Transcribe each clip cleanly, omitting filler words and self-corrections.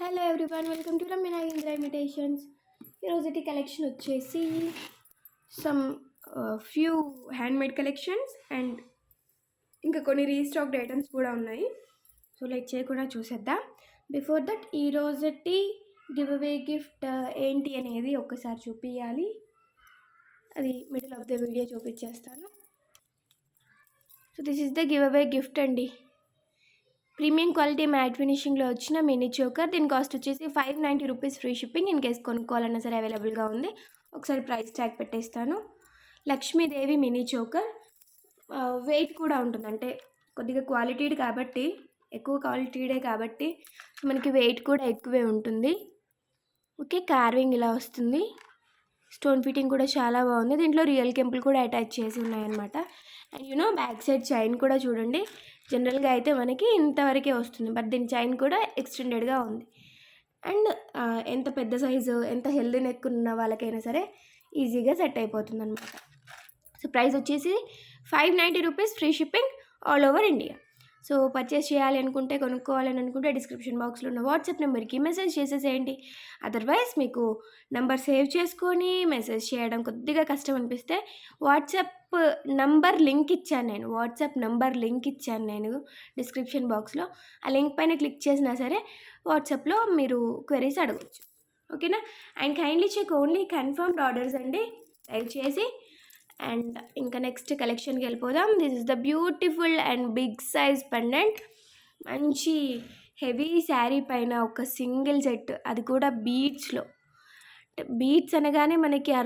Hello everyone, welcome to Ramya Nagendra imitations. ఈరోజుటి collection వచ్చేసి some few handmade collections and ఇంకా కొన్ని రీస్టాక్డ్ ఐటమ్స్ కూడా ఉన్నాయి. సో లైక్ చేయకుండా చూసేద్దాం. బిఫోర్ దట్ ఈరోజుటి గివ్ అవే గిఫ్ట్ ఏంటి అనేది ఒక్కసారి చూపించాలి. అది మిడిల్ ఆఫ్ ద వీడియో చూపించేస్తాను. So this is the give away gift అండి. ప్రీమియం క్వాలిటీ మ్యాట్ ఫినిషింగ్లో వచ్చిన మినీ చోకర్. దీని కాస్ట్ వచ్చేసి 590 rupees, free shipping. In case కొనుక్కోవాలన్నా సరే అవైలబుల్గా ఉంది. ఒకసారి ప్రైస్ ట్యాగ్ పెట్టేస్తాను. Lakshmidevi mini choker. వెయిట్ కూడా ఉంటుంది, అంటే కొద్దిగా క్వాలిటీడ్ కాబట్టి, ఎక్కువ క్వాలిటీడే కాబట్టి మనకి వెయిట్ కూడా ఎక్కువే ఉంటుంది. ఓకే, కార్వింగ్ ఇలా వస్తుంది. స్టోన్ ఫిట్టింగ్ కూడా చాలా బాగుంది. దీంట్లో రియల్ కెంపుల్ కూడా అటాచ్ చేసి ఉన్నాయన్నమాట. అండ్ బ్యాక్ సైడ్ చైన్ కూడా చూడండి. జనరల్గా అయితే మనకి ఇంతవరకే వస్తుంది, బట్ దీని చైన్ కూడా ఎక్స్టెండెడ్గా ఉంది. అండ్ ఎంత పెద్ద సైజు, ఎంత హెల్దీ నెక్ ఉన్న వాళ్ళకైనా సరే ఈజీగా సెట్ అయిపోతుంది అనమాట. సో ప్రైస్ వచ్చేసి 590 rupees, free shipping all over India. So purchase చేయాలి అనుకుంటే, కొనుక్కోవాలని అనుకుంటే డిస్క్రిప్షన్ బాక్స్లో ఉన్న వాట్సాప్ నెంబర్కి మెసేజ్ చేసేసేయండి. అదర్వైజ్ మీకు నెంబర్ సేవ్ చేసుకొని మెసేజ్ చేయడం కొద్దిగా కష్టం అనిపిస్తే వాట్సాప్ నంబర్ లింక్ ఇచ్చాను నేను డిస్క్రిప్షన్ బాక్స్లో. ఆ లింక్ పైన క్లిక్ చేసినా సరే వాట్సాప్లో మీరు క్వెరీస్ అడగచ్చు. ఓకేనా? And kindly check only confirmed orders అండి, దయచేసి. అండ్ ఇంకా నెక్స్ట్ కలెక్షన్కి వెళ్ళిపోదాం. This is the beautiful and big size pendant. మంచి హెవీ శారీ పైన ఒక సింగిల్ సెట్, అది కూడా బీడ్స్లో. బీడ్స్ అనగానే మనకి ఆ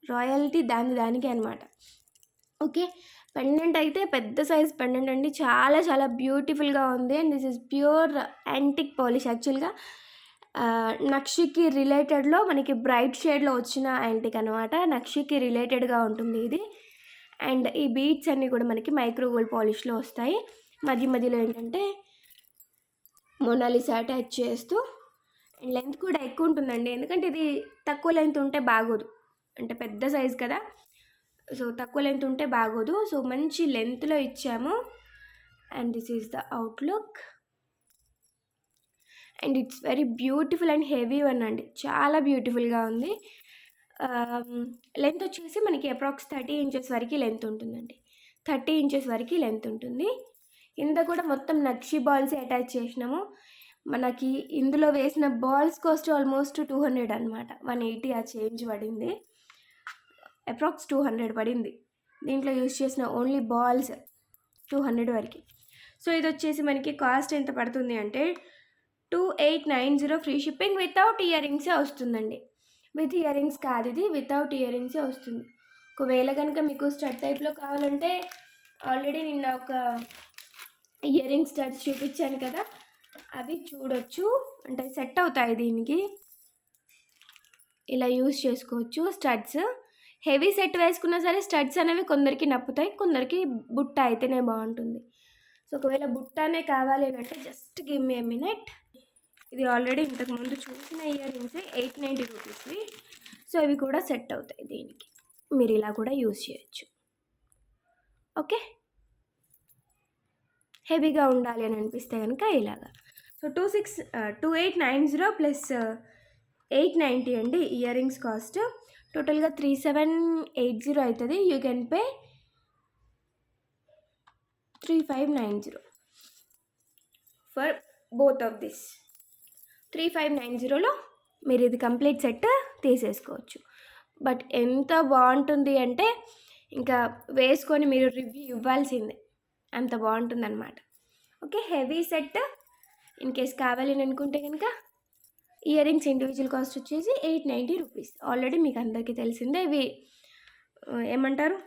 రాయల్టీ దానికి అనమాట. ఓకే, పెండెంట్ అయితే పెద్ద సైజ్ పెండెంట్ అండి, చాలా చాలా బ్యూటిఫుల్గా ఉంది. And this is pure antique polish. యాక్చువల్గా నక్షికి రిలేటెడ్లో మనకి బ్రైట్ షేడ్లో వచ్చిన యాంటిక్ అనమాట. నక్షికి రిలేటెడ్గా ఉంటుంది ఇది. అండ్ ఈ బీడ్స్ అన్నీ కూడా మనకి మైక్రో గోల్డ్ పాలిష్లో వస్తాయి. మధ్యలో ఏంటంటే మొనాలిసా అటాచ్ చేస్తూ. అండ్ లెంత్ కూడా ఎక్కువ ఉంటుందండి, ఎందుకంటే ఇది తక్కువ లెంత్ ఉంటే బాగోదు, అంటే పెద్ద సైజ్ కదా. సో తక్కువ లెంత్ ఉంటే బాగోదు. సో మంచి లెంత్లో ఇచ్చాము. And this is the outlook. And it's very beautiful and heavy one అండి, చాలా బ్యూటిఫుల్గా ఉంది. లెంత్ వచ్చేసి మనకి అప్రాక్స్ 30 ఇంచెస్ వరకు లెంత్ ఉంటుందండి. 30 ఇంచెస్ వరకు లెంత్ ఉంటుంది. ఇంత కూడా మొత్తం నక్షి బాల్స్ అటాచ్ చేసినాము. మనకి ఇందులో వేసిన బాల్స్ కాస్ట్ ఆల్మోస్ట్ 200 అనమాట. 180 ఆ చేంజ్ పడింది, అప్రాక్స్ 200 పడింది. దీంట్లో యూజ్ చేసిన ఓన్లీ బాల్స్ 200 వరకు. సో ఇది వచ్చేసి మనకి కాస్ట్ ఎంత పడుతుంది అంటే 2890, ఫ్రీ షిప్పింగ్. వితౌట్ ఇయర్ రింగ్సే వస్తుందండి. విత్ ఇయర్ రింగ్స్ కాదు, ఇది వితౌట్ ఇయర్ రింగ్సే వస్తుంది. ఒకవేళ కనుక మీకు స్టడ్ టైప్లో కావాలంటే, ఆల్రెడీ నిన్న ఒక ఇయర్ రింగ్ స్టడ్స్ చూపించాను కదా, అవి చూడొచ్చు. అంటే సెట్ అవుతాయి దీనికి, ఇలా యూజ్ చేసుకోవచ్చు. స్టడ్స్ హెవీ సెట్ వేసుకున్నా సరే స్టడ్స్ అనేవి కొందరికి నప్పుతాయి, కొందరికి బుట్ట అయితేనే బాగుంటుంది. సో ఒకవేళ బుట్టానే కావాలి అంటే just give me a minute. ఇది ఆల్రెడీ ఇంతకుముందు చూసిన ఇయర్ రింగ్సే, 890 రూపీస్వి. సో ఇవి కూడా సెట్ అవుతాయి దీనికి, మీరు ఇలా కూడా యూజ్ చేయొచ్చు. ఓకే, హెవీగా ఉండాలి అని అనిపిస్తే కనుక ఇలాగా. సో 2890 ప్లస్ 890 అండి ఇయర్ రింగ్స్ కాస్ట్. టోటల్గా 3780 అవుతుంది. You can pay 3590 for both of this. 3590లో మీరు ఇది కంప్లీట్ సెట్ తీసేసుకోవచ్చు. బట్ ఎంత బాగుంటుంది అంటే ఇంకా వేసుకొని మీరు రివ్యూ ఇవ్వాల్సిందే, అంత బాగుంటుంది అనమాట. Okay, heavy set in case కావాలి అని అనుకుంటే కనుక ఇయర్ రింగ్స్ ఇండివిజువల్ కాస్ట్ వచ్చేసి 890 రూపీస్. ఆల్రెడీ మీకు అందరికీ తెలిసిందే, ఇవి ఏమంటారు,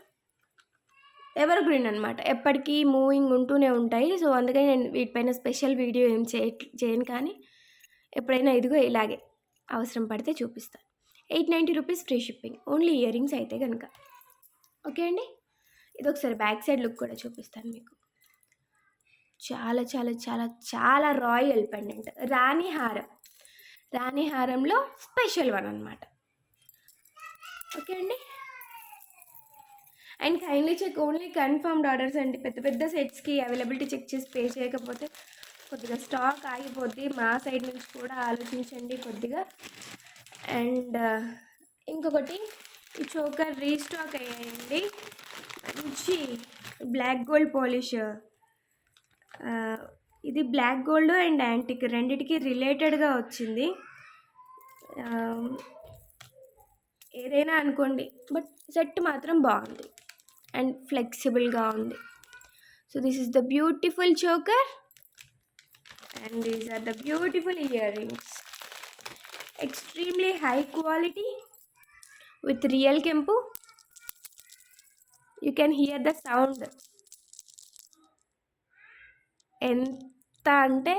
ఎవర్ గ్రీన్ అనమాట, ఎప్పటికీ మూవింగ్ ఉంటూనే ఉంటాయి. సో అందుకని నేను వీటిపైన స్పెషల్ వీడియో ఏం చేయను, కానీ ఎప్పుడైనా ఇదిగో ఇలాగే అవసరం పడితే చూపిస్తాను. 890 rupees, free shipping, only ear rings అయితే కనుక. ఓకే అండి, ఇది ఒకసారి బ్యాక్ సైడ్ లుక్ కూడా చూపిస్తాను మీకు. చాలా చాలా చాలా చాలా రాయల్ పెండెంట్, రాణి హారంలో స్పెషల్ వన్ అనమాట. ఓకే అండి, and kindly check only confirmed orders అండి. పెద్ద సెట్స్కి అవైలబిలిటీ చెక్ చేసి పే చేయకపోతే కొద్దిగా స్టాక్ ఆగిపోద్ది. మా సైడ్ నుంచి కూడా ఆలోచించండి కొద్దిగా. అండ్ ఇంకొకటి, ఈ చోకర్ రీస్టాక్ అయ్యాయండి. మంచి బ్లాక్ గోల్డ్ పాలిష్. ఇది బ్లాక్ గోల్డ్ అండ్ యాంటిక్ రెండిటికి రిలేటెడ్గా వచ్చింది. ఏదైనా అనుకోండి, బట్ సెట్ మాత్రం బాగుంది అండ్ ఫ్లెక్సిబుల్గా ఉంది. So this is the beautiful choker and these are the beautiful earrings. Extremely high quality with real kempu. You can hear the sound. ఎంత అంటే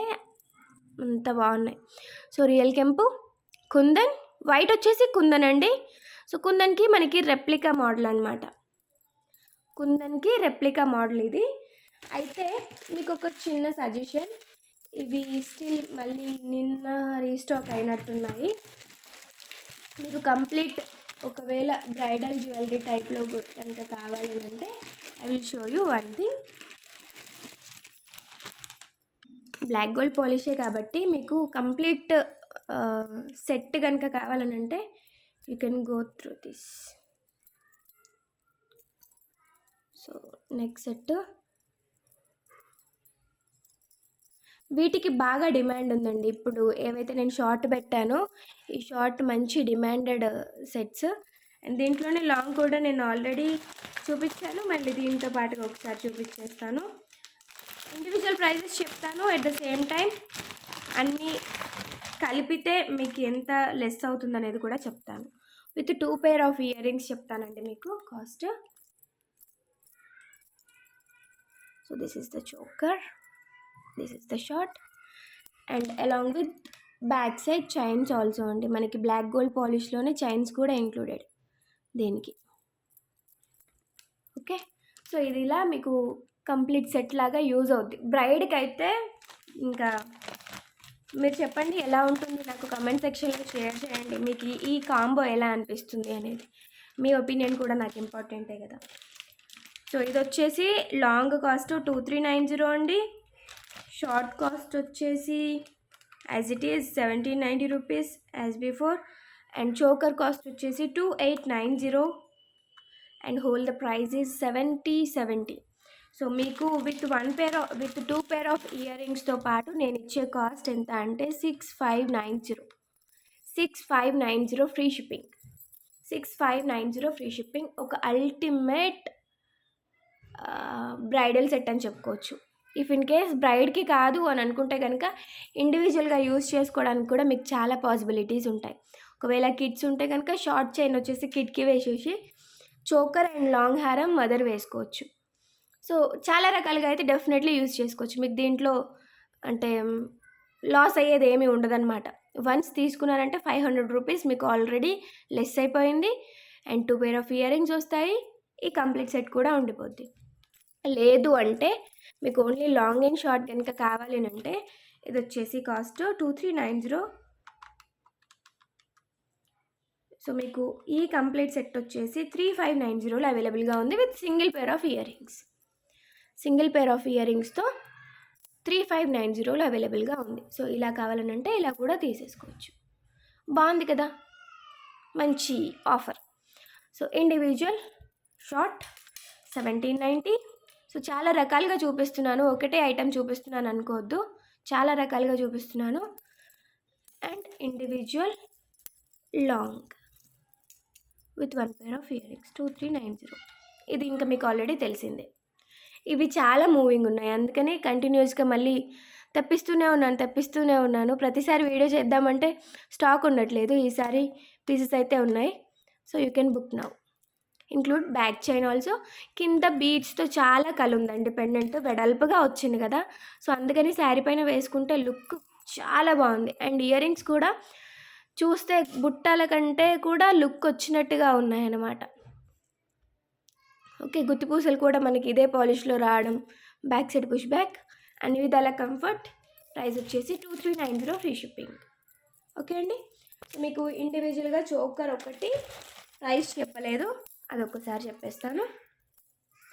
అంత బాగున్నాయి. సో రియల్ కెంపు, కుందన్, వైట్ వచ్చేసి కుందన్ అండి. సో కుందన్కి మనకి రెప్లికా మోడల్ అనమాట. కుందన్కి రెప్లికా మోడల్ ఇది. అయితే మీకు ఒక చిన్న సజెషన్, ఇవి స్టిల్ మళ్ళీ నిన్న రీస్టాక్ అయినట్టున్నాయి. మీకు కంప్లీట్ ఒకవేళ బ్రైడల్ జ్యువెలరీ టైప్లో కనుక కావాలి అంటే I will show you one thing. Black gold పాలిషే కాబట్టి మీకు కంప్లీట్ సెట్ కనుక కావాలనంటే you can go through this. So next set, వీటికి బాగా డిమాండ్ ఉందండి. ఇప్పుడు ఏవైతే నేను షార్ట్ పెట్టానో ఈ షార్ట్ మంచి డిమాండెడ్ సెట్స్. అండ్ దీంట్లోనే లాంగ్ కూడా నేను ఆల్రెడీ చూపించాను, మళ్ళీ దీంతో పాటుగా ఒకసారి చూపించేస్తాను. ఇండివిజువల్ ప్రైజెస్ చెప్తాను, అట్ ద సేమ్ టైం అన్నీ కలిపితే మీకు ఎంత లెస్ అవుతుంది అనేది కూడా చెప్తాను. With 2 pair of ear rings చెప్తానండి మీకు cost. So this is the choker, this is the short and along with back side chains also అండి. మనకి బ్లాక్ గోల్డ్ పాలిష్లోనే చైన్స్ కూడా ఇంక్లూడెడ్ దీనికి. ఓకే, సో ఇది ఇలా మీకు కంప్లీట్ సెట్ లాగా యూజ్ అవుద్ది. బ్రైడ్కి అయితే ఇంకా మీరు చెప్పండి ఎలా ఉంటుంది, నాకు కమెంట్ సెక్షన్లో షేర్ చేయండి. మీకు ఈ కాంబో ఎలా అనిపిస్తుంది అనేది, మీ ఒపీనియన్ కూడా నాకు ఇంపార్టెంటే కదా. సో ఇది వచ్చేసి లాంగ్ కాస్ట్ 2390 అండి. షార్ట్ కాస్ట్ వచ్చేసి as it is 1790 rupees as before. And choker cost వచ్చేసి 2890 and whole the price is 70. So మీకు విత్ 2 pair ఆఫ్ ఇయర్ రింగ్స్తో పాటు నేను ఇచ్చే కాస్ట్ ఎంత అంటే 6590 ఫ్రీ షిప్పింగ్. 6590 free shipping. ఒక అల్టిమేట్ బ్రైడల్ సెట్ అని చెప్పుకోవచ్చు. ఇఫ్ ఇన్ కేస్ బ్రైడ్కి కాదు అని అనుకుంటే కనుక ఇండివిజువల్గా యూజ్ చేసుకోవడానికి కూడా మీకు చాలా పాసిబిలిటీస్ ఉంటాయి. ఒకవేళ కిడ్స్ ఉంటే కనుక షార్ట్ చైన్ వచ్చేసి కిడ్కి వేసేసి చోకర్ అండ్ లాంగ్ హారం మదర్ వేసుకోవచ్చు. సో చాలా రకాలుగా అయితే డెఫినెట్లీ యూజ్ చేసుకోవచ్చు. మీకు దీంట్లో అంటే లాస్ అయ్యేది ఏమీ ఉండదన్నమాట. వన్స్ తీసుకున్నారంటే 500 రూపీస్ మీకు ఆల్రెడీ లెస్ అయిపోయింది. And 2 pair of ear rings వస్తాయి, ఈ కంప్లీట్ సెట్ కూడా ఉండిపోద్ది. లేదు అంటే మీకు ఓన్లీ లాంగ్ అండ్ షార్ట్ కనుక కావాలి అంటే ఇది వచ్చేసి కాస్ట్ 2390. సో మీకు ఈ కంప్లీట్ సెట్ వచ్చేసి 3590లో అవైలబుల్గా ఉంది with single pair of earrings. Single pair of year రింగ్స్తో 3590లో అవైలబుల్గా ఉంది. సో ఇలా కావాలనంటే ఇలా కూడా తీసేసుకోవచ్చు. బాగుంది కదా, మంచి offer. So individual short 1790. So చాలా రకాలుగా చూపిస్తున్నాను, ఒకటే ఐటెం చూపిస్తున్నాను అనుకోవద్దు, చాలా రకాలుగా చూపిస్తున్నాను. And individual long with 1 pair of ear rings 2390. ఇది ఇంకా మీకు ఆల్రెడీ తెలిసిందే. ఇవి చాలా మూవింగ్ ఉన్నాయి, అందుకని కంటిన్యూస్గా మళ్ళీ తెప్పిస్తూనే ఉన్నాను. ప్రతిసారి వీడియో చేద్దామంటే స్టాక్ ఉండట్లేదు, ఈసారి పీసెస్ అయితే ఉన్నాయి. So you can book now. Include back chain also. కింద బీడ్స్తో చాలా కలుందండి, పెండెంట్ వెడల్పుగా వచ్చింది కదా, సో అందుకని శారీ పైన వేసుకుంటే లుక్ చాలా బాగుంది. అండ్ ఇయర్ రింగ్స్ కూడా చూస్తే బుట్టాల కంటే కూడా లుక్ వచ్చినట్టుగా ఉన్నాయన్నమాట. ఓకే, గుత్తి పూసలు కూడా మనకి ఇదే పాలిష్లో రావడం, బ్యాక్ సైడ్ పుష్ బ్యాక్, అన్ని విధాల కంఫర్ట్. ప్రైస్ వచ్చేసి 2390 ఫ్రీ షిప్పింగ్. ఓకే అండి, మీకు ఇండివిజువల్గా చోకర్ ఒకటి ప్రైస్ చెప్పలేదు, అదొకసారి చెప్పేస్తాను.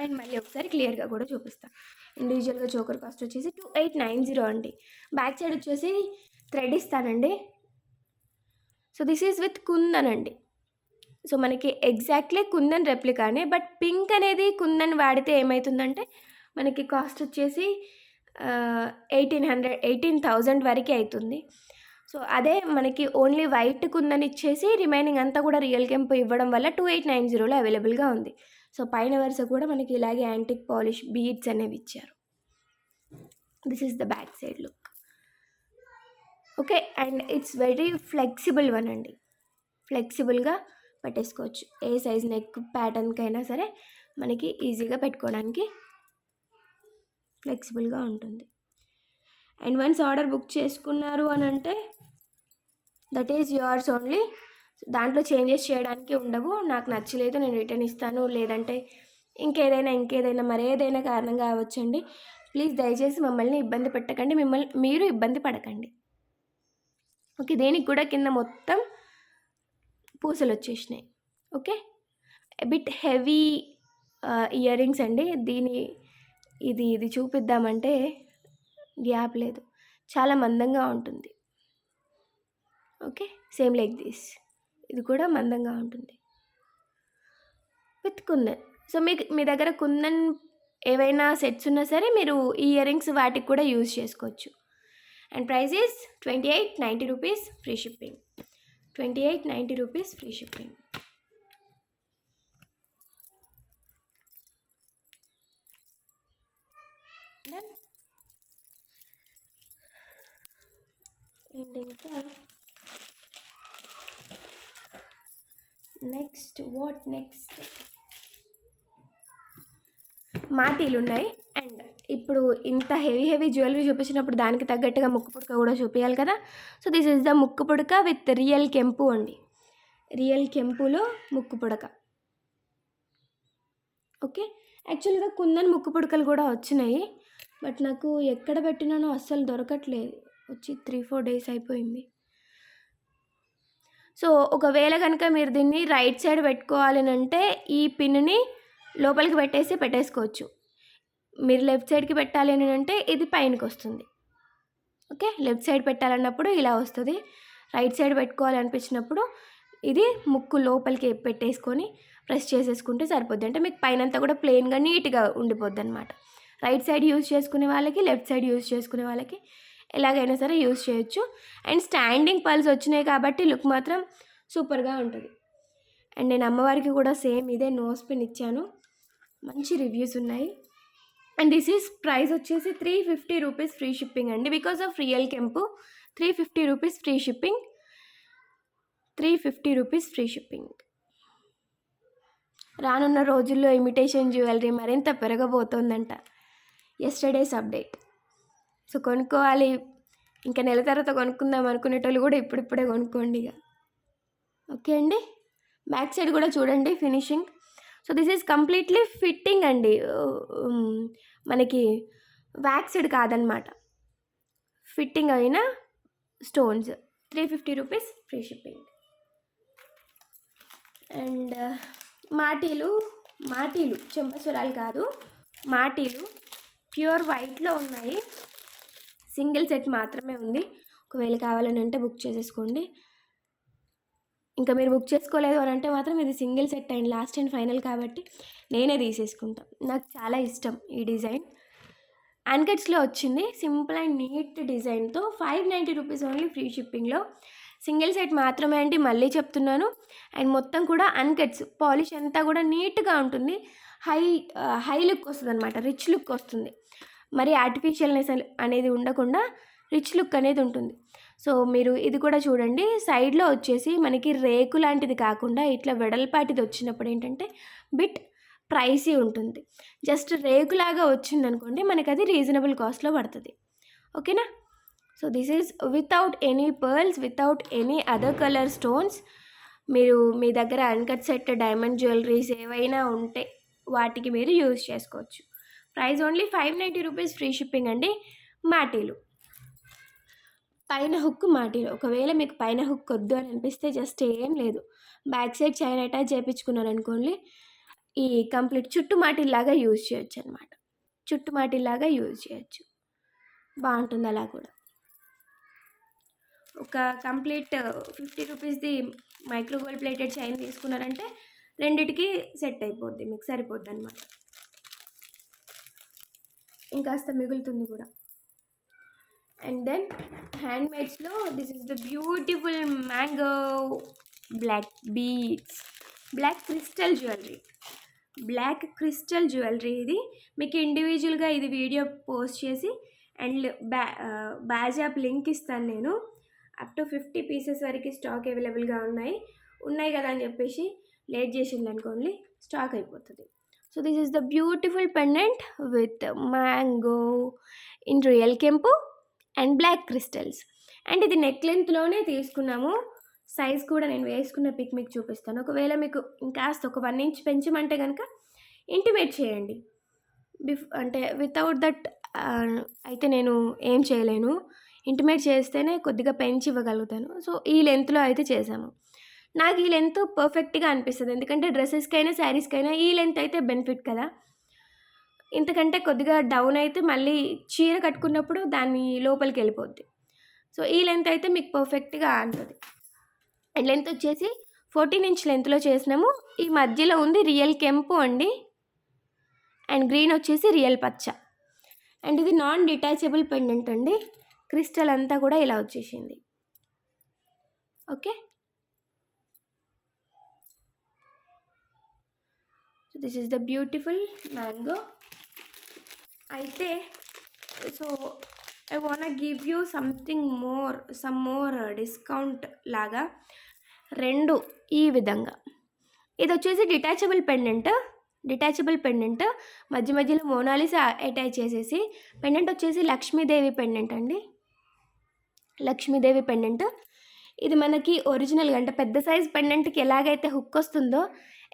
అండ్ మళ్ళీ ఒకసారి క్లియర్గా కూడా చూపిస్తాను. ఇండివిజువల్గా చోకర్ కాస్ట్ వచ్చేసి 2890 అండి. బ్యాక్ సైడ్ వచ్చేసి థ్రెడ్ ఇస్తానండి. So this is with kundan అండి. సో మనకి ఎగ్జాక్ట్లీ కుందన్ రెప్లికానే, బట్ పింక్ అనేది కుందన్ వాడితే ఏమవుతుందంటే మనకి కాస్ట్ వచ్చేసి 18,000 వరకు అవుతుంది. సో అదే మనకి ఓన్లీ వైట్ కుందని ఇచ్చేసి రిమైనింగ్ అంతా కూడా రియల్ కెంపు ఇవ్వడం వల్ల 2890లో అవైలబుల్గా ఉంది. సో పైన వరుస కూడా మనకి ఇలాగే యాంటిక్ పాలిష్ బీడ్స్ అనేవి ఇచ్చారు. This is the back side look. Okay, and it's very flexible one అండి. ఫ్లెక్సిబుల్గా పెట్టేసుకోవచ్చు. ఏ సైజ్ నెక్ ప్యాటర్న్కైనా సరే మనకి ఈజీగా పెట్టుకోవడానికి ఫ్లెక్సిబుల్గా ఉంటుంది. అండ్ వన్స్ ఆర్డర్ బుక్ చేసుకున్నారు అని అంటే దట్ ఈజ్ యువర్స్ ఓన్లీ. దాంట్లో చేంజెస్ చేయడానికి ఉండవు. నాకు నచ్చలేదు నేను రిటర్న్ ఇస్తాను, లేదంటే ఇంకేదైనా మరేదైనా కారణం కావచ్చండి. ప్లీజ్ దయచేసి మమ్మల్ని ఇబ్బంది పెట్టకండి, మీరు ఇబ్బంది పడకండి. ఓకే, దేనికి కూడా కింద మొత్తం పూసలు వచ్చేసినాయి. Okay, bit heavy ear rings అండి. ఇది చూపిద్దామంటే గ్యాప్ లేదు, చాలా మందంగా ఉంటుంది. Okay, same like this. ఇది కూడా మందంగా ఉంటుంది విత్ కుందన్. సో మీ దగ్గర కుందన్ ఏవైనా సెట్స్ ఉన్నా సరే మీరు ఈ ఇయర్ రింగ్స్ వాటికి కూడా యూజ్ చేసుకోవచ్చు. And price is 2890 rupees free shipping. 2890 rupees free shipping. And ఇంకా నెక్స్ట్ మాటీలు ఉన్నాయి. అండ్ ఇప్పుడు ఇంత హెవీ జ్యువెలరీ చూపించినప్పుడు దానికి తగ్గట్టుగా ముక్కు పుడక కూడా చూపించాలి కదా. సో దిస్ ఈజ్ ద ముక్కు పుడక విత్ రియల్ కెంపు అండి. రియల్ కెంపులో ముక్కు పుడక. ఓకే, యాక్చువల్గా కుందన్ ముక్కు పుడకలు కూడా వచ్చినాయి, బట్ నాకు ఎక్కడ పెట్టినానో అస్సలు దొరకట్లేదు. వచ్చి 3-4 డేస్ అయిపోయింది. సో ఒకవేళ కనుక మీరు దీన్ని రైట్ సైడ్ పెట్టుకోవాలి అంటే ఈ పిన్ని లోపలికి పెట్టేసుకోవచ్చు. మీరు లెఫ్ట్ సైడ్కి పెట్టాలి అని అంటే ఇది పైనకి వస్తుంది. ఓకే, లెఫ్ట్ సైడ్ పెట్టాలన్నప్పుడు ఇలా వస్తుంది. రైట్ సైడ్ పెట్టుకోవాలనిపించినప్పుడు ఇది ముక్కు లోపలికి పెట్టేసుకొని ప్రెస్ చేసేసుకుంటే సరిపోద్ది. అంటే మీకు పైనంతా కూడా ప్లెయిన్గా నీట్గా ఉండిపోద్ది అనమాట. రైట్ సైడ్ యూజ్ చేసుకునే వాళ్ళకి, లెఫ్ట్ సైడ్ యూజ్ చేసుకునే వాళ్ళకి ఎలాగైనా సరే యూజ్ చేయొచ్చు. అండ్ స్టాండింగ్ పర్ల్స్ వచ్చినాయి కాబట్టి లుక్ మాత్రం సూపర్గా ఉంటుంది. అండ్ నేను అమ్మవారికి కూడా సేమ్ ఇదే నోస్ పిన్ ఇచ్చాను, మంచి రివ్యూస్ ఉన్నాయి. అండ్ దిస్ ఈజ్ ప్రైస్ వచ్చేసి 350 రూపీస్ ఫ్రీ షిప్పింగ్ అండి. బికాస్ ఆఫ్ రియల్ కెంపు 350 rupees free shipping. 350 rupees free shipping. రానున్న రోజుల్లో ఇమిటేషన్ జ్యువెలరీ మరింత పెరగబోతోందంట. యెస్టర్డేస్ అప్డేట్. సో కొనుక్కోవాలి, ఇంకా నెల తర్వాత కొనుక్కుందాం అనుకునేటోళ్ళు కూడా ఇప్పుడిప్పుడే కొనుక్కోండి ఇక. ఓకే అండి, బ్యాక్ సైడ్ కూడా చూడండి finishing. So this is completely fitting అండి, మనకి వ్యాక్స్డ్ కాదనమాట, ఫిట్టింగ్ అయిన stones. 350 rupees free shipping. And మాటీలు చెంపస్వరాలు కాదు, మాటీలు ప్యూర్ వైట్లో ఉన్నాయి. సింగిల్ సెట్ మాత్రమే ఉంది. ఒకవేళ కావాలని అంటే బుక్ చేసేసుకోండి. ఇంకా మీరు బుక్ చేసుకోలేదు అని అంటే మాత్రం ఇది single set and last and final కాబట్టి నేనే తీసేసుకుంటాను. నాకు చాలా ఇష్టం ఈ డిజైన్. అన్కట్స్లో వచ్చింది, సింపుల్ అండ్ నీట్ డిజైన్తో 590 రూపీస్ ఓన్లీ ఫ్రీ షిప్పింగ్లో. సింగిల్ సెట్ మాత్రమే అండి, మళ్ళీ చెప్తున్నాను. అండ్ మొత్తం కూడా అన్కట్స్, పాలిష్ అంతా కూడా నీట్గా ఉంటుంది. హై లుక్ వస్తుంది అనమాట, రిచ్ లుక్ వస్తుంది. మరి ఆర్టిఫిషియల్నెస్ అనేది ఉండకుండా రిచ్ లుక్ అనేది ఉంటుంది. సో మీరు ఇది కూడా చూడండి, సైడ్లో వచ్చేసి మనకి రేకు లాంటిది కాకుండా ఇట్లా వెడల్పాటిది వచ్చినప్పుడు ఏంటంటే బిట్ ప్రైసీ ఉంటుంది. జస్ట్ రేకులాగా వచ్చిందనుకోండి మనకి అది రీజనబుల్ కాస్ట్లో పడుతుంది. ఓకేనా. So this is without any pearls, without any other colour stones. మీరు మీ దగ్గర అన్కట్ సెట్ డైమండ్ జ్యువెలరీస్ ఏవైనా ఉంటే వాటికి మీరు యూజ్ చేసుకోవచ్చు. Price only 590 rupees free shipping అండి. మాటీలు, పైన హుక్ మాటీలు. ఒకవేళ మీకు పైన హుక్ వద్దు అని అనిపిస్తే జస్ట్ ఏం లేదు, బ్యాక్ సైడ్ చైన్ అటాచ్ చేయించుకున్నారు అనుకోండి, ఈ కంప్లీట్ చుట్టుమాటిలాగా యూజ్ చేయొచ్చు అనమాట. చుట్టుమాటిలాగా యూజ్ చేయొచ్చు, బాగుంటుంది అలా కూడా. ఒక కంప్లీట్ 50 రూపీస్ది మైక్రో గోల్డ్ ప్లేటెడ్ చైన్ తీసుకున్నారంటే రెండిటికి సెట్ అయిపోద్ది, మీకు సరిపోద్ది అనమాట. ఇంకాస్త మిగులుతుంది కూడా. అండ్ దెన్ హ్యాండ్మేడ్స్లో this is the beautiful mango black beads, black crystal jewellery. ఇది మీకు ఇండివిజువల్గా ఇది వీడియో పోస్ట్ చేసి అండ్ బ్యాజ్ యాప్ లింక్ ఇస్తాను నేను. అప్ టు 50 పీసెస్ వరకు స్టాక్ అవైలబుల్గా ఉన్నాయి కదా అని చెప్పేసి లేట్ చేసింది అనుకోండి, స్టాక్ అయిపోతుంది. So this is the beautiful pendant with mango in real కెంపు అండ్ బ్లాక్ క్రిస్టల్స్. అండ్ ఇది నెక్ లెంత్లోనే తీసుకున్నాము. సైజ్ కూడా నేను వేసుకున్న పిక్ మీకు చూపిస్తాను. ఒకవేళ మీకు ఇంకాస్త ఒక 1 ఇంచ్ పెంచమంటే కనుక ఇంటిమేట్ చేయండి. అంటే వితౌట్ దట్ అయితే నేను ఏం చేయలేను. ఇంటిమేట్ చేస్తేనే కొద్దిగా పెంచి ఇవ్వగలుగుతాను. సో ఈ లెంత్లో అయితే చేసాము. నాకు ఈ లెంత్ పర్ఫెక్ట్గా అనిపిస్తుంది, ఎందుకంటే డ్రెస్సెస్కైనా శారీస్కైనా ఈ లెంత్ అయితే బెనిఫిట్ కదా. ఇంతకంటే కొద్దిగా డౌన్ అయితే మళ్ళీ చీర కట్టుకున్నప్పుడు దాన్ని లోపలికి వెళ్ళిపోద్ది. సో ఈ లెంత్ అయితే మీకు పర్ఫెక్ట్గా ఉంటుంది. అండ్ లెంత్ వచ్చేసి 14 ఇంచ్ లెంత్లో చేసినాము. ఈ మధ్యలో ఉంది రియల్ కెంపు అండి, అండ్ గ్రీన్ వచ్చేసి రియల్ పచ్చ. అండ్ ఇది నాన్ డిటాచబుల్ పెండెంట్ అండి. క్రిస్టల్ అంతా కూడా ఇలా వచ్చేసింది. Okay, so this is the beautiful mango. అయితే so I want give you some more discount లాగా 2 ఈ విధంగా. ఇది వచ్చేసి డిటాచబుల్ పెండెంట్ మధ్య మధ్యలో మోనాలిసా అటాచ్ చేసేసి. పెండెంట్ వచ్చేసి లక్ష్మీదేవి పెండెంట్ అండి, లక్ష్మీదేవి పెండెంట్. ఇది మనకి ఒరిజినల్గా అంటే పెద్ద సైజ్ పెండెంట్కి ఎలాగైతే హుక్ వస్తుందో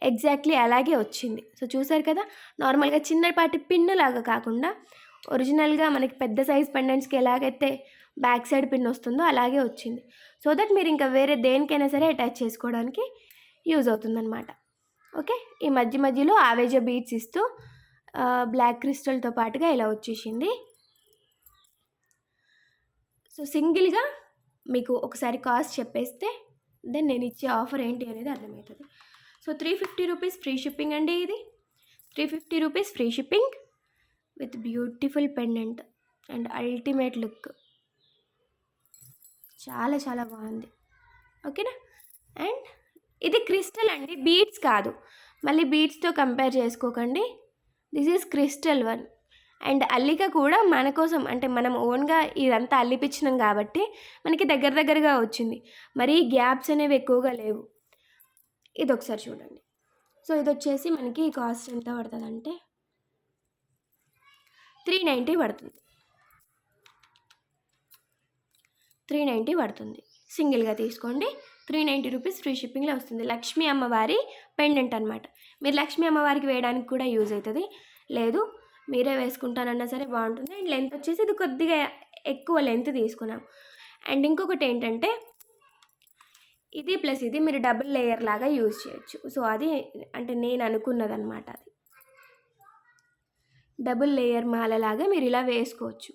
ఎగ్జాక్ట్లీ అలాగే వచ్చింది. సో చూసారు కదా, నార్మల్గా చిన్నపాటి పిన్ లాగా కాకుండా ఒరిజినల్గా మనకి పెద్ద సైజ్ పెండెంట్స్కి ఎలాగైతే బ్యాక్ సైడ్ పిన్ వస్తుందో అలాగే వచ్చింది. సో దట్ మీరు ఇంకా వేరే దేనికైనా సరే అటాచ్ చేసుకోవడానికి యూజ్ అవుతుందన్నమాట. ఓకే, ఈ మధ్యలో ఆవేజ బీడ్స్ ఇస్తూ బ్లాక్ క్రిస్టల్తో పాటుగా ఇలా వచ్చేసింది. సో సింగిల్గా మీకు ఒకసారి కాస్ట్ చెప్పేస్తే దెన్ నేను ఇచ్చే ఆఫర్ ఏంటి అనేది అర్థమవుతుంది. సో 350 రూపీస్ ఫ్రీ షిప్పింగ్ అండి. ఇది 350 rupees free shipping with beautiful pendant and ultimate look. చాలా చాలా బాగుంది. ఓకేనా. అండ్ ఇది క్రిస్టల్ అండి, బీడ్స్ కాదు. మళ్ళీ బీడ్స్తో కంపేర్ చేసుకోకండి. This is crystal one. And అల్లిక కూడా మన కోసం, అంటే మనం ఓన్గా ఇదంతా అల్లిపించినాం కాబట్టి మనకి దగ్గరగా వచ్చింది. మరీ గ్యాప్స్ అనేవి ఎక్కువగా లేవు. ఇది ఒకసారి చూడండి. సో ఇది వచ్చేసి మనకి కాస్ట్ ఎంత పడుతుంది అంటే 390 పడుతుంది. 390 పడుతుంది. సింగిల్గా తీసుకోండి. 390 రూపీస్ ఫ్రీ షిప్పింగ్లో వస్తుంది. లక్ష్మీ అమ్మవారి పెండెంట్ అనమాట. మీరు లక్ష్మీ అమ్మవారికి వేయడానికి కూడా యూజ్ అవుతుంది. లేదు మీరే వేసుకుంటానన్నా సరే బాగుంటుంది. అండ్ లెంత్ వచ్చేసి ఇది కొద్దిగా ఎక్కువ లెంత్ తీసుకున్నాం. అండ్ ఇంకొకటి ఏంటంటే ఇది ప్లస్ ఇది మీరు డబుల్ లేయర్ లాగా యూజ్ చేయొచ్చు. సో అది అంటే నేను అనుకున్నది అనమాట. అది డబుల్ లేయర్ మాలలాగా మీరు ఇలా వేసుకోవచ్చు.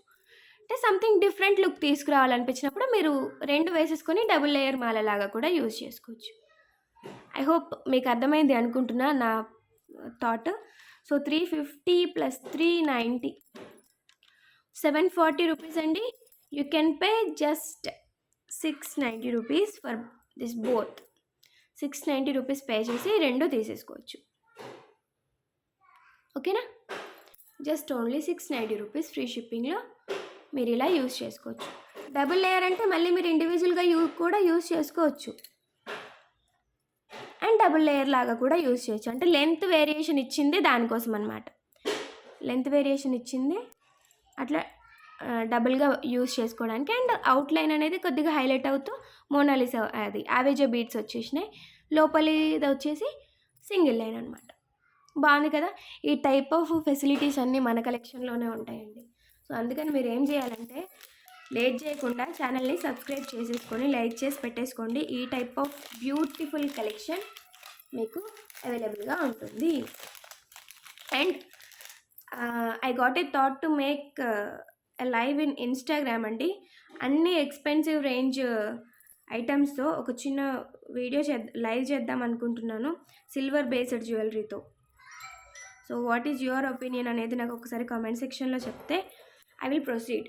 అంటే సంథింగ్ డిఫరెంట్ లుక్ తీసుకురావాలనిపించినప్పుడు మీరు 2 వేసేసుకొని డబుల్ లేయర్ మాలలాగా కూడా యూజ్ చేసుకోవచ్చు. ఐ హోప్ మీకు అర్థమైంది అనుకుంటున్నా నా థాట్. సో 350 + 390 740 రూపీస్ అండి. You can pay just 690 rupees for this both. 690 rupees pay చేసి 2 తీసేసుకోవచ్చు. ఓకేనా. జస్ట్ ఓన్లీ 690 రూపీస్ ఫ్రీ షిప్పింగ్లో మీరు ఇలా యూజ్ చేసుకోవచ్చు. డబుల్ లేయర్ అంటే మళ్ళీ మీరు ఇండివిజువల్గా కూడా యూజ్ చేసుకోవచ్చు. అండ్ డబుల్ లేయర్ లాగా కూడా యూజ్ చేయొచ్చు. అంటే లెంత్ వేరియేషన్ ఇచ్చింది దానికోసం అనమాట. లెంత్ వేరియేషన్ ఇచ్చింది అట్లా డబుల్గా యూజ్ చేసుకోవడానికి. అండ్ అవుట్లైన్ అనేది కొద్దిగా హైలైట్ అవుతూ మోనాలిసా అది ఆవేజ బీడ్స్ వచ్చేసినాయి. లోపలిది వచ్చేసి సింగిల్ లైన్ అనమాట. బాగుంది కదా. ఈ టైప్ ఆఫ్ ఫెసిలిటీస్ అన్నీ మన కలెక్షన్లోనే ఉంటాయండి. సో అందుకని మీరు ఏం చేయాలంటే లేట్ చేయకుండా ఛానల్ని సబ్స్క్రైబ్ చేసేసుకొని లైక్ చేసి పెట్టేసుకోండి. ఈ టైప్ ఆఫ్ బ్యూటిఫుల్ కలెక్షన్ మీకు అవైలబుల్గా ఉంటుంది. And I got a thought to make live in Instagram అండి. అన్ని ఎక్స్పెన్సివ్ రేంజ్ ఐటమ్స్తో ఒక చిన్న వీడియో లైవ్ చేద్దాం అనుకుంటున్నాను, సిల్వర్ బేస్డ్ జ్యువెలరీతో. So what is your opinion అనేది నాకు ఒకసారి కామెంట్ సెక్షన్లో చెప్తే I will proceed.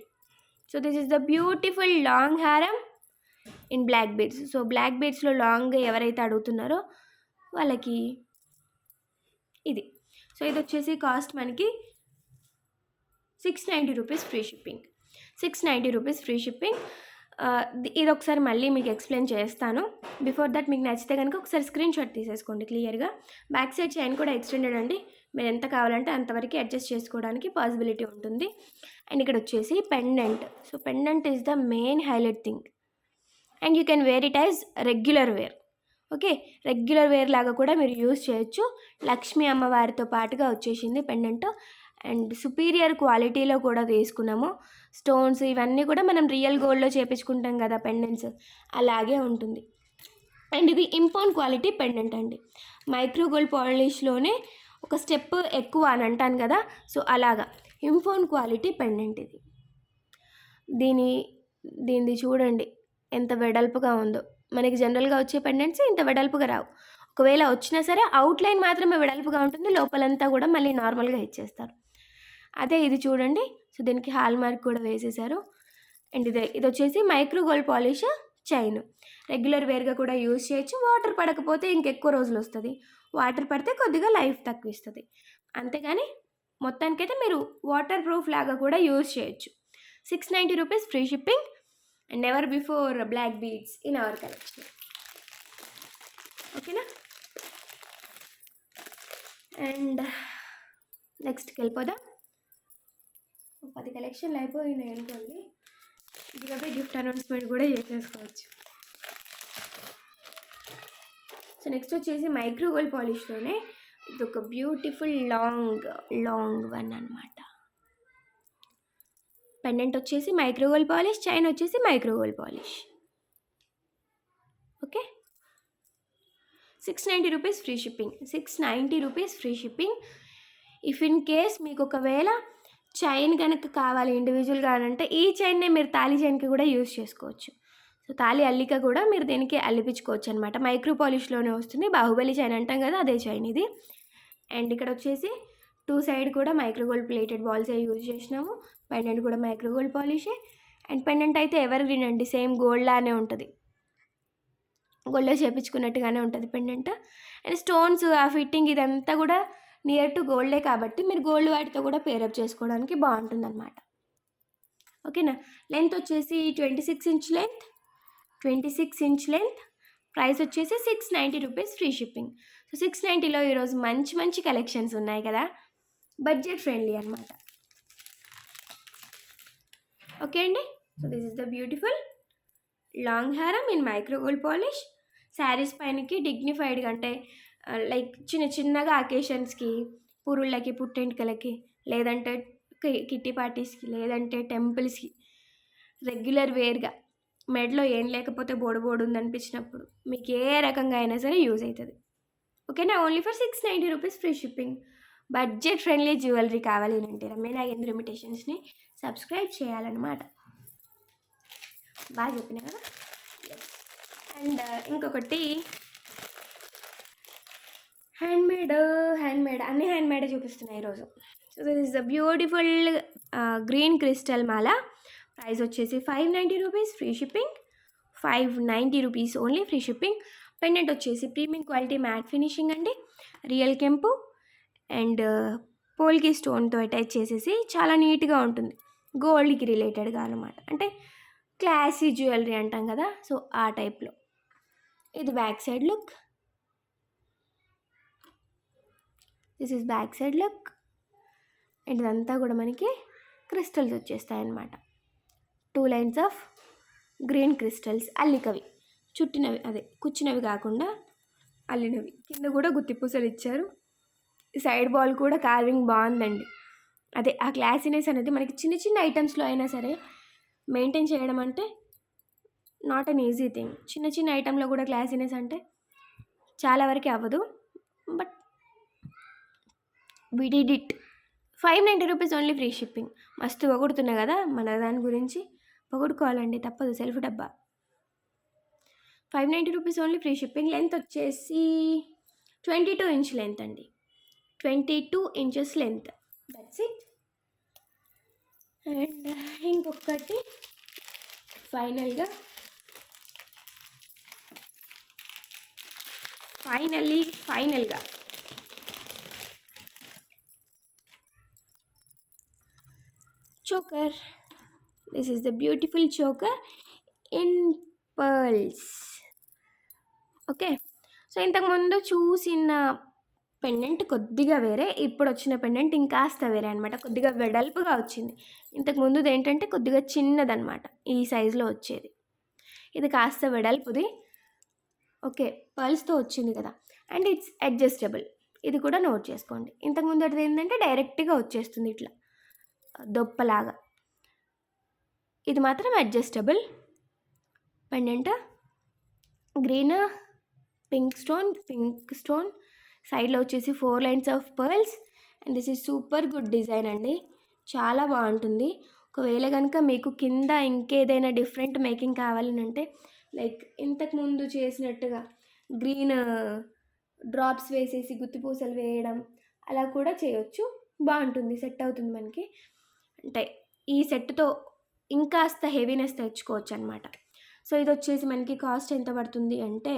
So this is the beautiful long హారం in black beads. So black బీడ్స్లో లాంగ్ ఎవరైతే అడుగుతున్నారో వాళ్ళకి ఇది. సో ఇది వచ్చేసి కాస్ట్ మనకి 690 rupees free shipping. 690 rupees free shipping. ఇది ఒకసారి మళ్ళీ మీకు ఎక్స్ప్లెయిన్ చేస్తాను. బిఫోర్ దట్ మీకు నచ్చితే కనుక ఒకసారి స్క్రీన్ షాట్ తీసేసుకోండి క్లియర్గా. బ్యాక్ సైడ్ చైన్ కూడా ఎక్స్టెండెడ్ అండి, మీరు ఎంత కావాలంటే అంతవరకు అడ్జస్ట్ చేసుకోవడానికి పాసిబిలిటీ ఉంటుంది. అండ్ ఇక్కడ వచ్చేసి pendant. So pendant is the main highlight thing. And you can wear it as regular wear. Okay, regular wear లాగా కూడా మీరు యూజ్ చేయొచ్చు. లక్ష్మీ అమ్మవారితో పాటుగా వచ్చేసింది పెండెంట్. అండ్ సుపీరియర్ క్వాలిటీలో కూడా తీసుకున్నాము. స్టోన్స్ ఇవన్నీ కూడా మనం రియల్ గోల్డ్లో చేపించుకుంటాం కదా పెండెంట్స్, అలాగే ఉంటుంది. అండ్ ఇది ఇంపోర్ట్ క్వాలిటీ పెండెంట్ అండి. మైక్రో గోల్డ్ పాలిష్లోనే ఒక స్టెప్ ఎక్కువ అని అంటాను కదా, సో అలాగా ఇంపోర్ట్ క్వాలిటీ పెండెంట్ ఇది. దీనిది చూడండి ఎంత వెడల్పుగా ఉందో. మనకి జనరల్గా వచ్చే పెండెంట్స్ ఇంత వెడల్పుగా రావు. ఒకవేళ వచ్చినా సరే అవుట్లైన్ మాత్రమే వెడల్పుగా ఉంటుంది, లోపలంతా కూడా మళ్ళీ నార్మల్గా ఇచ్చేస్తారు. అదే ఇది చూడండి. సో దీనికి హాల్ మార్క్ కూడా వేసేసారు. అండ్ ఇది వచ్చేసి micro gold polish chain. Regular వేర్గా కూడా యూజ్ చేయొచ్చు. వాటర్ పడకపోతే ఇంకెక్కువ రోజులు వస్తుంది, వాటర్ పడితే కొద్దిగా లైఫ్ తక్కువ ఇస్తుంది. అంతేగాని మొత్తానికైతే మీరు వాటర్ ప్రూఫ్ లాగా కూడా యూజ్ చేయొచ్చు. 690 rupees free shipping. And never before black beads in our collection. ఓకేనా? అండ్ నెక్స్ట్కి వెళ్ళిపోదాం. 10 కలెక్షన్లు అయిపోయినాయి అనుకోండి, ఇదిగోతే గిఫ్ట్ అనౌన్స్మెంట్ కూడా చేసేసుకోవచ్చు. సో నెక్స్ట్ వచ్చేసి మైక్రో గోల్డ్ పాలిష్లోనే ఇది ఒక బ్యూటిఫుల్ లాంగ్ వన్ అనమాట. పెండెంట్ వచ్చేసి మైక్రో గోల్డ్ పాలిష్, చైన్ వచ్చేసి micro gold polish. Okay, 690 rupees free shipping. 690 rupees free shipping. If in case మీకు ఒకవేళ చైన్ కనుక కావాలి ఇండివిజువల్గా అంటే ఈ చైన్నే మీరు తాళి చైన్కి కూడా యూజ్ చేసుకోవచ్చు. సో తాళి అల్లిక కూడా మీరు దీనికి అల్లిపించుకోవచ్చు అనమాట. మైక్రో పాలిష్లోనే వస్తుంది. బాహుబలి చైన్ అంటాం కదా, అదే చైన్ ఇది. అండ్ ఇక్కడ వచ్చేసి 2 సైడ్ కూడా మైక్రో గోల్డ్ ప్లేటెడ్ బాల్సే యూజ్ చేసినాము. పెండెంట్ కూడా మైక్రో గోల్డ్ పాలిషే. అండ్ పెండెంట్ అయితే ఎవర్ గ్రీన్ అండి, సేమ్ గోల్డ్ లానే ఉంటుంది, గోల్డ్లో చేపించుకున్నట్టుగానే ఉంటుంది పెండెంట్. అండ్ స్టోన్స్ ఆ ఫిట్టింగ్ ఇదంతా కూడా నియర్ టు గోల్డే కాబట్టి మీరు గోల్డ్ వాటితో కూడా పేరప్ చేసుకోవడానికి బాగుంటుంది అనమాట. ఓకేనా? లెంత్ వచ్చేసి 26 inch length. 26 inch length. Price వచ్చేసి 690 రూపీస్ ఫ్రీ షిప్పింగ్. సో 690లో ఈరోజు మంచి కలెక్షన్స్ ఉన్నాయి కదా, బడ్జెట్ ఫ్రెండ్లీ అనమాట. ఓకే అండి. So this is the beautiful long హారం in micro gold polish. Saris పైనకి డిగ్నిఫైడ్గా అంటే లైక్ చిన్నగా అకేషన్స్కి, పురుళ్ళకి, పుట్టెంటుకలకి, లేదంటే కిట్టి పార్టీస్కి, లేదంటే టెంపుల్స్కి రెగ్యులర్ వేర్గా మెడలో ఏం లేకపోతే బోడు ఉందనిపించినప్పుడు మీకు ఏ రకంగా అయినా సరే యూజ్ అవుతుంది. ఓకేనా? Only for 690 rupees free shipping. Budget friendly jewellery కావాలి అంటే రమ్య నాగేంద్ర ఇమిటేషన్స్ని సబ్స్క్రైబ్ చేయాలన్నమాట. బాగా చెప్పినా కదా. అండ్ ఇంకొకటి హ్యాండ్మేడ్ అన్ని హ్యాండ్మేడే చూపిస్తున్నాయి ఈరోజు. So this is the beautiful green crystal Mala. Price వచ్చేసి 590 rupees free shipping. 590 rupees only free shipping. Pendant వచ్చేసి ప్రీమియం క్వాలిటీ మ్యాట్ ఫినిషింగ్ అండి, రియల్ కెంపు అండ్ పోల్కి స్టోన్తో అటాచ్ చేసేసి చాలా నీట్గా ఉంటుంది, గోల్డ్కి రిలేటెడ్గా అనమాట. అంటే క్లాసీ జ్యువెలరీ అంటాం కదా, సో ఆ టైప్లో. ఇది back side look. This is back side look. And ఇదంతా కూడా మనకి క్రిస్టల్స్ వచ్చేస్తాయి అన్నమాట. 2 లైన్స్ ఆఫ్ గ్రీన్ క్రిస్టల్స్ అల్లికవి, చుట్టినవి, అదే కుచ్చినవి కాకుండా అల్లినవి. కింద కూడా గుత్తిపూసలు ఇచ్చారు. సైడ్ బాల్ కూడా కార్వింగ్ బాగుందండి. అదే ఆ క్లాసీనెస్ అనేది మనకి చిన్న ఐటమ్స్లో అయినా సరే మెయింటైన్ చేయడం అంటే నాట్ అన్ ఈజీ థింగ్. చిన్న ఐటెంలో కూడా క్లాసీనెస్ అంటే చాలా వరకు అవ్వదు, but we did it. 590 rupees only free shipping. మస్తు పొగుడుతున్నా కదా మన దాని గురించి, పొగుడుకోవాలండి తప్పదు, సెల్ఫ్ డబ్బా. 590 rupees only free shipping. Length వచ్చేసి 22 ఇంచ్ లెంత్ అండి, 22 inches length. That's it. And ఇంకొకటి ఫైనల్గా choker. This is the beautiful choker in pearls. Okay, so ఇంతకుముందు చూసిన పెండెంట్ కొద్దిగా వేరే, ఇప్పుడు వచ్చిన పెండెంట్ ఇంకాస్త వేరే అనమాట. కొద్దిగా వెడల్పుగా వచ్చింది. ఇంతకుముందుది ఏంటంటే కొద్దిగా చిన్నదనమాట, ఈ సైజులో వచ్చేది. ఇది కాస్త వెడల్పుది. ఓకే, పర్ల్స్తో వచ్చింది కదా. అండ్ ఇట్స్ అడ్జస్టబుల్, ఇది కూడా నోట్ చేసుకోండి. ఇంతకుముందు అది ఏంటంటే డైరెక్ట్గా వచ్చేస్తుంది ఇట్లా దొప్పలాగా. ఇది మాత్రం adjustable pendant. Green, pink stone, సైడ్లో వచ్చేసి 4 lines of pearls. And this is super good design అండి, చాలా బాగుంటుంది. ఒకవేళ కనుక మీకు కింద ఇంకేదైనా డిఫరెంట్ మేకింగ్ కావాలని అంటే, లైక్ ఇంతకుముందు చేసినట్టుగా గ్రీన్ డ్రాప్స్ వేసేసి గుత్తిపూసలు వేయడం, అలా కూడా చేయొచ్చు, బాగుంటుంది, సెట్ అవుతుంది మనకి. అంటే ఈ సెట్తో ఇంకాస్త హెవీనెస్ తెచ్చుకోవచ్చు అనమాట. సో ఇది వచ్చేసి మనకి కాస్ట్ ఎంత పడుతుంది అంటే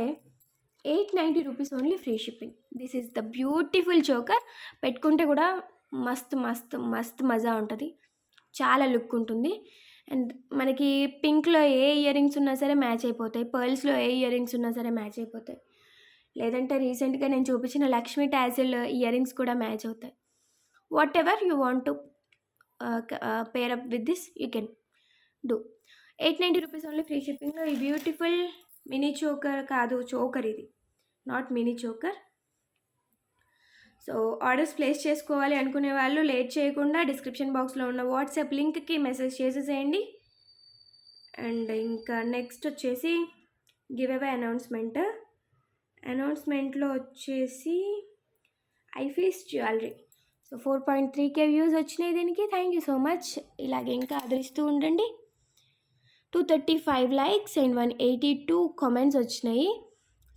890 rupees only free shipping. This is the beautiful choker. పెట్టుకుంటే కూడా మస్తు మజా ఉంటుంది, చాలా లుక్ ఉంటుంది. అండ్ మనకి పింక్లో ఏ ఇయర్ రింగ్స్ ఉన్నా సరే మ్యాచ్ అయిపోతాయి, పర్ల్స్లో ఏ ఇయర్ రింగ్స్ ఉన్నా సరే మ్యాచ్ అయిపోతాయి. లేదంటే రీసెంట్గా నేను చూపించిన లక్ష్మీ టాజిల్ ఇయర్ రింగ్స్ కూడా మ్యాచ్ అవుతాయి. Whatever you want to pair up with this you can do. 890 rupees only free షిప్పింగ్లో ఈ బ్యూటిఫుల్ మినీ చోకర్, కాదు చోకర్ ఇది, not mini choker. So orders place చేసుకోవాలి అనుకునే వాళ్ళు లేట్ చేయకుండా డిస్క్రిప్షన్ బాక్స్లో ఉన్న వాట్సాప్ లింక్కి మెసేజ్ చేసేసేయండి. అండ్ ఇంకా నెక్స్ట్ వచ్చేసి గివ్ అవే అనౌన్స్మెంట్లో వచ్చేసి ఐఫీస్ జ్యువెలరీ. సో 4.3K వ్యూస్ వచ్చినాయి దీనికి. Thank you so much. ఇలాగే ఇంకా ఆదరిస్తూ ఉండండి. 235 లైక్స్ అండ్ 182 కామెంట్స్ వచ్చినాయి.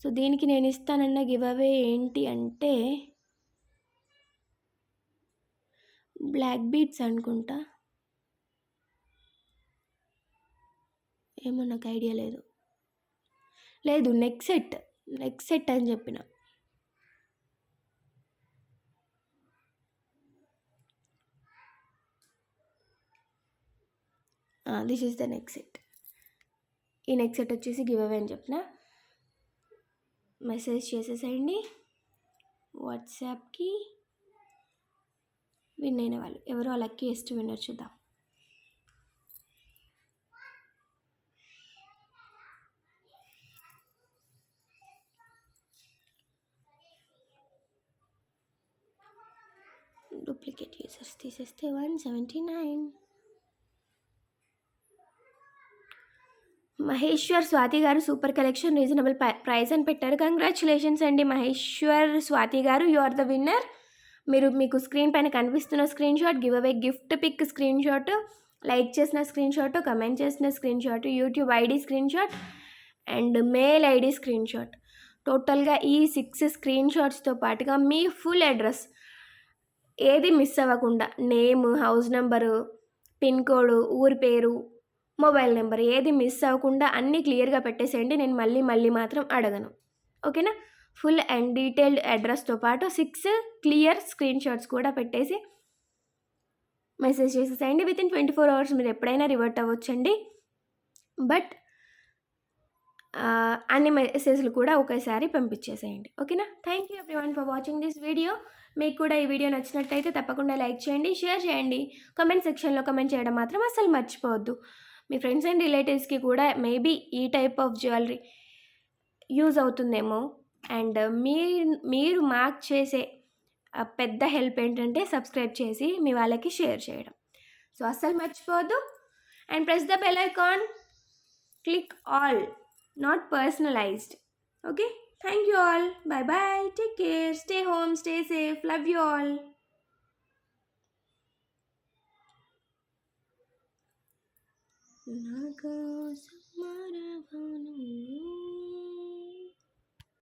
సో దీనికి నేను ఇస్తానన్న గివ్ అవే ఏంటి అంటే బ్లాక్ బీడ్స్ అనుకుంటా, ఏమో నాకు ఐడియా లేదు, నెక్ సెట్ అని చెప్పిన. This is the neck set. ఈ నెక్ సెట్ వచ్చేసి గివ్ అవే అని చెప్పిన. మెసేజ్ చేసేసేయండి వాట్సాప్కి. విన్ అయిన వాళ్ళు ఎవరో లక్కీయెస్ట్ విన్నర్ చూద్దాం. డూప్లికేట్ యూజర్స్ తీసేస్తే 179. మహేశ్వర్ స్వాతి గారు సూపర్ కలెక్షన్ రీజనబుల్ ప్రైస్ అని పెట్టారు. కంగ్రాచులేషన్స్ అండి Maheshwar Swati garu, you are the winner. మీకు స్క్రీన్ పైన కనిపిస్తున్న స్క్రీన్ షాట్, గివ్ అవే gift pick screenshot, like చేసిన స్క్రీన్ షాట్, కమెంట్ చేసిన screenshot, YouTube ID screenshot and mail ID screenshot, టోటల్గా ఈ 6 స్క్రీన్ షాట్స్తో పాటుగా మీ ఫుల్ అడ్రస్ ఏది మిస్ అవ్వకుండా, name, house number, pin code, ఊరి పేరు, మొబైల్ నెంబర్ ఏది మిస్ అవ్వకుండా అన్నీ క్లియర్గా పెట్టేసేయండి. నేను మళ్ళీ మాత్రం అడగను, ఓకేనా? ఫుల్ అండ్ డీటెయిల్డ్ అడ్రస్తో పాటు 6 క్లియర్ స్క్రీన్ షాట్స్ కూడా పెట్టేసి మెసేజ్ చేసేసేయండి. వితిన్ 24 అవర్స్ మీరు ఎప్పుడైనా రివర్ట్ అవ్వచ్చండి. బట్ అన్ని మెసేజ్లు కూడా ఒకేసారి పంపించేసేయండి, ఓకేనా? Thank you everyone for watching this video. మీకు కూడా ఈ వీడియో నచ్చినట్టయితే తప్పకుండా లైక్ చేయండి, షేర్ చేయండి, కామెంట్ సెక్షన్లో కామెంట్ చేయడం మాత్రం అస్సలు మర్చిపోవద్దు. మీ ఫ్రెండ్స్ అండ్ రిలేటివ్స్కి కూడా మేబీ ఈ టైప్ ఆఫ్ జ్యువెలరీ యూజ్ అవుతుందేమో. అండ్ మీరు మాకు చేసే పెద్ద హెల్ప్ ఏంటంటే సబ్స్క్రైబ్ చేసి మీ వాళ్ళకి షేర్ చేయడం. సో అస్సలు మర్చిపోవద్దు. And press the bell icon, click all, not personalized. Okay, thank you all. Bye bye, take care, stay home, stay safe, love you all. నా కోసం మారవా